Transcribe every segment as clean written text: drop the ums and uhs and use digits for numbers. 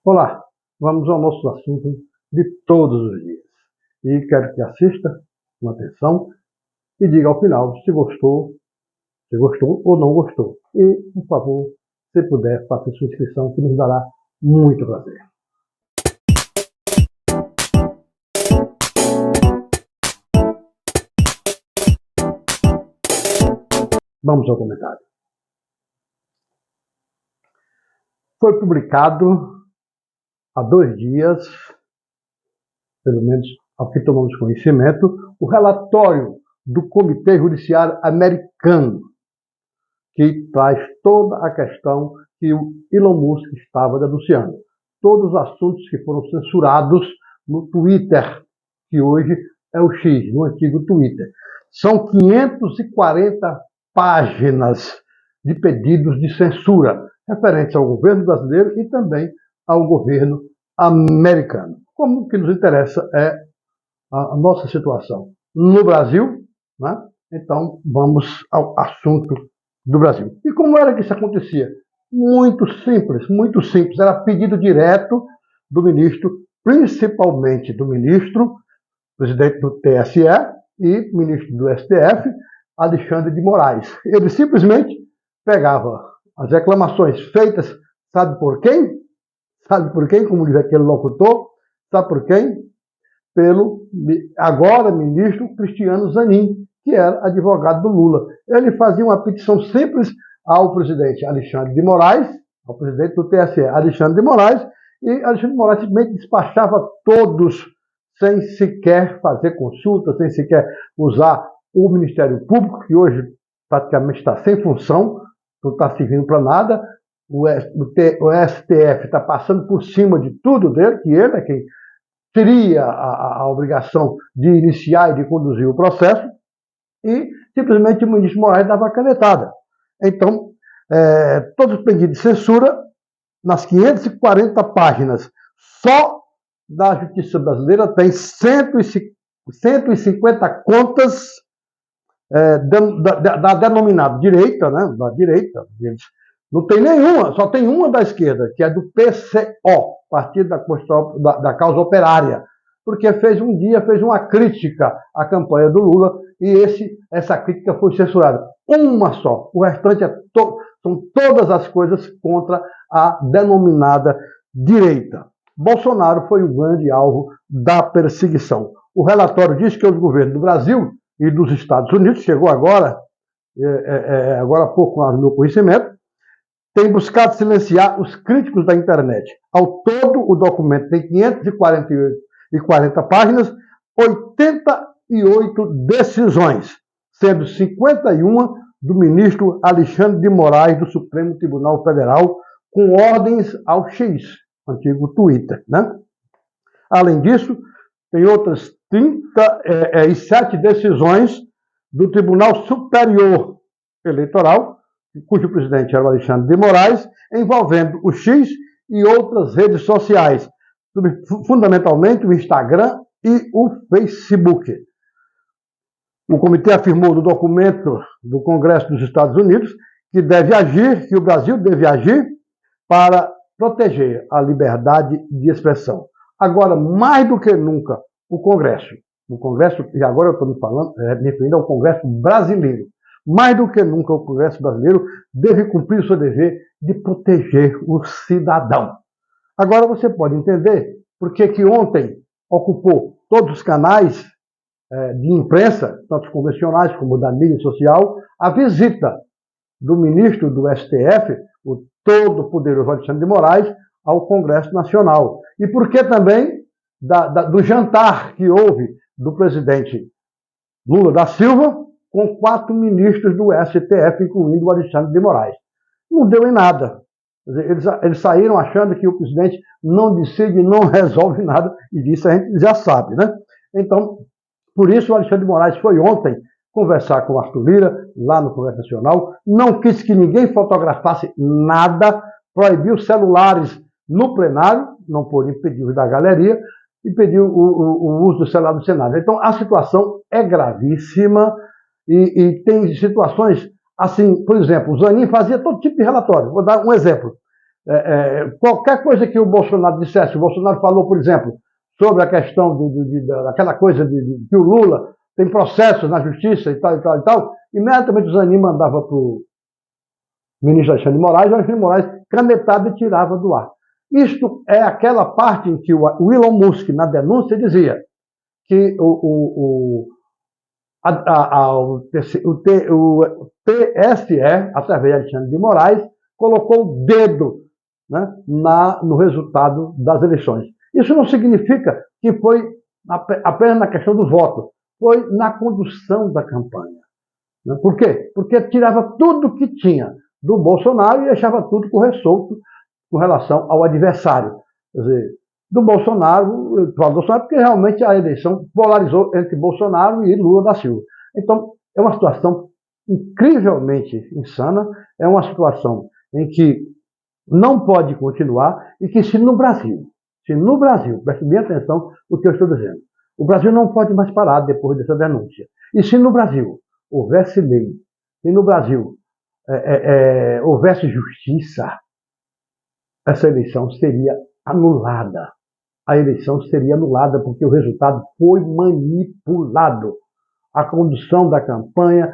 Olá, vamos ao nosso assunto de todos os dias. E quero que assista com atenção e diga ao final se gostou ou não gostou. E, por favor, se puder, faça sua inscrição, que nos dará muito prazer. Vamos ao comentário. Foi publicado há 2 dias, pelo menos ao que tomamos conhecimento, o relatório do Comitê Judiciário Americano, que traz toda a questão que o Elon Musk estava denunciando. Todos os assuntos que foram censurados no Twitter, que hoje é o X, no antigo Twitter. São 540 páginas de pedidos de censura referentes ao governo brasileiro e também ao governo americano. Como o que nos interessa é a nossa situação no Brasil, né? Então vamos ao assunto do Brasil. E como era que isso acontecia? Muito simples, muito simples. Era pedido direto do ministro, principalmente do ministro, presidente do TSE e ministro do STF, Alexandre de Moraes. Ele simplesmente pegava as reclamações feitas, sabe por quem? Sabe por quem? Como diz aquele locutor, sabe por quem? Pelo agora ministro Cristiano Zanin, que era advogado do Lula. Ele fazia uma petição simples ao presidente Alexandre de Moraes, ao presidente do TSE, Alexandre de Moraes, e Alexandre de Moraes simplesmente despachava todos, sem sequer fazer consulta, sem sequer usar o Ministério Público, que hoje praticamente está sem função, não está servindo para nada. O STF está passando por cima de tudo dele, que ele é quem teria a obrigação de iniciar e de conduzir o processo, e simplesmente o ministro Moraes dava a canetada. Então, todos os pedidos de censura, nas 540 páginas, só da Justiça Brasileira tem 150 contas da denominada direita, né? Da direita. Não tem nenhuma, só tem uma da esquerda, que é do PCO, Partido da Causa Operária, porque fez uma crítica à campanha do Lula e essa crítica foi censurada. Uma só, o restante são todas as coisas contra a denominada direita. Bolsonaro foi o grande alvo da perseguição. O relatório diz que os governos do Brasil e dos Estados Unidos, chegou agora há pouco no meu conhecimento, tem buscado silenciar os críticos da internet. Ao todo, o documento tem 540 páginas, 88 decisões, sendo 51 do ministro Alexandre de Moraes, do Supremo Tribunal Federal, com ordens ao X, antigo Twitter, né? Além disso, tem outras 37 decisões do Tribunal Superior Eleitoral, cujo presidente era o Alexandre de Moraes, envolvendo o X e outras redes sociais, fundamentalmente o Instagram e o Facebook. O comitê afirmou no documento do Congresso dos Estados Unidos que o Brasil deve agir para proteger a liberdade de expressão. Agora, mais do que nunca, o Congresso, e agora eu estou me referindo ao Congresso brasileiro, mais do que nunca o Congresso brasileiro deve cumprir o seu dever de proteger o cidadão. Agora você pode entender por que ontem ocupou todos os canais de imprensa, tanto convencionais como da mídia social, a visita do ministro do STF, o todo-poderoso Alexandre de Moraes, ao Congresso Nacional. E por que também do jantar que houve do presidente Lula da Silva com 4 ministros do STF, incluindo o Alexandre de Moraes. Não deu em nada. Eles saíram achando que o presidente não decide, não resolve nada, e disso a gente já sabe, né? Então, por isso o Alexandre de Moraes foi ontem conversar com o Arthur Lira, lá no Congresso Nacional, não quis que ninguém fotografasse nada, proibiu celulares no plenário, não pôde impedir os da galeria, e pediu o uso do celular do Senado. Então, a situação é gravíssima e tem situações assim, por exemplo, o Zanin fazia todo tipo de relatório. Vou dar um exemplo. qualquer coisa que o Bolsonaro dissesse, o Bolsonaro falou, por exemplo, sobre a questão daquela coisa que o Lula tem processos na justiça e tal, e tal, e tal, imediatamente o Zanin mandava para o ministro Alexandre de Moraes, e o Alexandre de Moraes canetava e tirava do ar. Isto é aquela parte em que o Elon Musk, na denúncia, dizia que o TSE, através de Alexandre de Moraes, colocou o dedo, né, no resultado das eleições. Isso não significa que foi apenas na questão do voto, foi na condução da campanha. Né? Por quê? Porque tirava tudo que tinha do Bolsonaro e deixava tudo correr solto com relação ao adversário. Quer dizer, do Bolsonaro, porque realmente a eleição polarizou entre Bolsonaro e Lula da Silva. Então, é uma situação incrivelmente insana, é uma situação em que não pode continuar e que se no Brasil, preste bem atenção no que eu estou dizendo, o Brasil não pode mais parar depois dessa denúncia. E se no Brasil houvesse lei, se no Brasil houvesse justiça, essa eleição seria anulada. A eleição seria anulada porque o resultado foi manipulado. A condução da campanha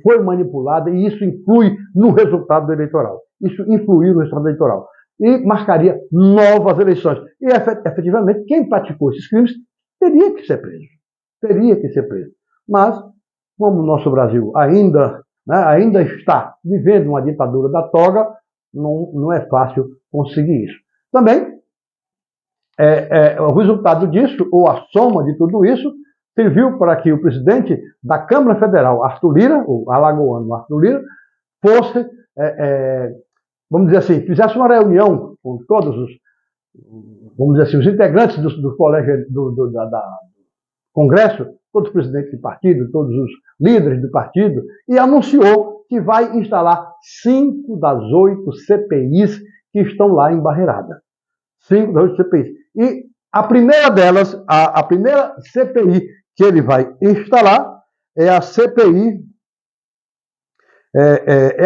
foi manipulada e isso influi no resultado eleitoral. Isso influiu no resultado eleitoral. E marcaria novas eleições. E, efetivamente, quem praticou esses crimes teria que ser preso. Teria que ser preso. Mas, como o nosso Brasil ainda está vivendo uma ditadura da toga, não é fácil conseguir isso. Também, o resultado disso, ou a soma de tudo isso, serviu para que o presidente da Câmara Federal, Arthur Lira, o alagoano Arthur Lira, fosse, vamos dizer assim, fizesse uma reunião com todos os, vamos dizer assim, os integrantes do colégio do Congresso, todos os presidentes de partido, todos os líderes do partido, e anunciou que vai instalar 5 das 8 CPIs que estão lá embarreiradas. 5 das 8 CPIs. E a primeira delas, a primeira CPI que ele vai instalar é a CPI,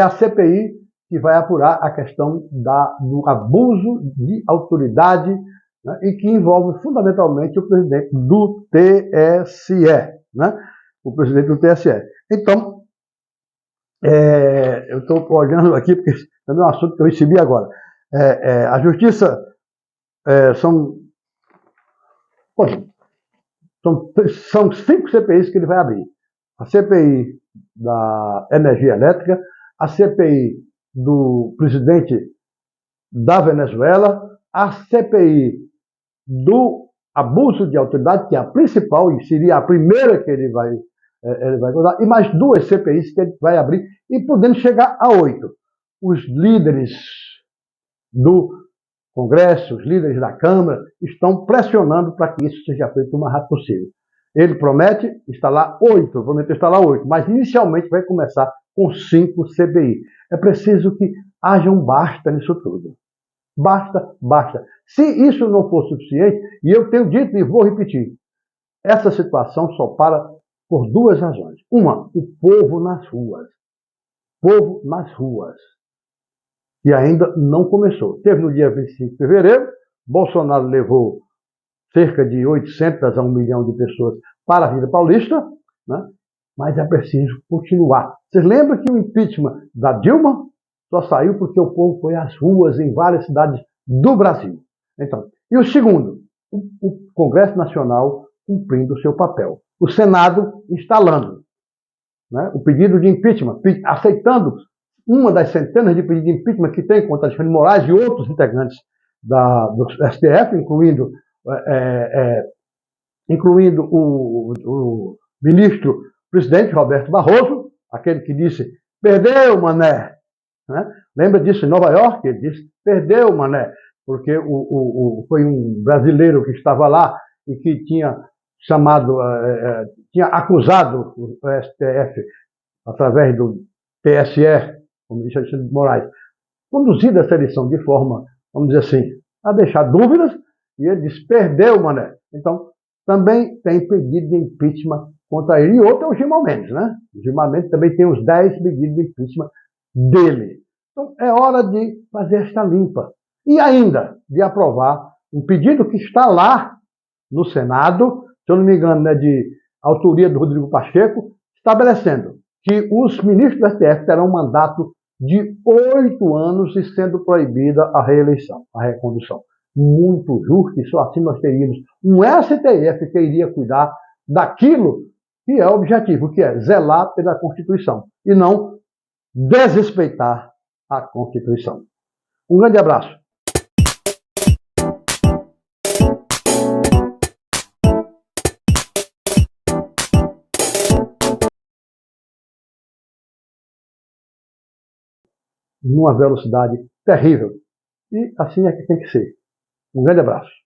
a CPI que vai apurar a questão do abuso de autoridade, né, e que envolve fundamentalmente o presidente do TSE. Né, o presidente do TSE. Então, eu estou olhando aqui, porque também é um assunto que eu recebi agora. A Justiça são 5 CPIs que ele vai abrir. A CPI da energia elétrica, a CPI do presidente da Venezuela, a CPI do abuso de autoridade, que é a principal e seria a primeira que ele vai usar, e mais 2 CPIs que ele vai abrir, e podendo chegar a 8. Os líderes do Congresso, os líderes da Câmara, estão pressionando para que isso seja feito o mais rápido possível. Ele promete instalar 8, mas inicialmente vai começar com 5 CPI. É preciso que haja um basta nisso tudo. Basta. Se isso não for suficiente, e eu tenho dito e vou repetir, essa situação só para por 2 razões. Uma, o povo nas ruas. E ainda não começou. Teve no dia 25 de fevereiro, Bolsonaro levou cerca de 800 a 1 milhão de pessoas para a Avenida Paulista, né? Mas é preciso continuar. Vocês lembram que o impeachment da Dilma só saiu porque o povo foi às ruas em várias cidades do Brasil. Então, e o segundo, o Congresso Nacional cumprindo o seu papel. O Senado instalando, né, o pedido de impeachment, aceitando uma das centenas de pedidos de impeachment que tem contra Alexandre de Moraes e outros integrantes do STF, incluindo o ministro presidente Roberto Barroso, aquele que disse, perdeu, mané. Né? Lembra disso em Nova York? Ele disse, perdeu, mané, porque foi um brasileiro que estava lá e que tinha acusado o STF através do TSE, o ministro Alexandre de Moraes, conduzido essa eleição de forma, vamos dizer assim, a deixar dúvidas, e ele disse, perdeu, mané. Então, também tem pedido de impeachment contra ele. E outro é o Gilmar Mendes, né? O Gilmar Mendes também tem os 10 pedidos de impeachment dele. Então, é hora de fazer esta limpa. E ainda de aprovar um pedido que está lá no Senado, se eu não me engano, é de autoria do Rodrigo Pacheco, estabelecendo que os ministros do STF terão um mandato de 8 anos e sendo proibida a reeleição, a recondução. Muito justo, e só assim nós teríamos um STF que iria cuidar daquilo que é o objetivo, que é zelar pela Constituição, e não desrespeitar a Constituição. Um grande abraço. Numa velocidade terrível. E assim é que tem que ser. Um grande abraço.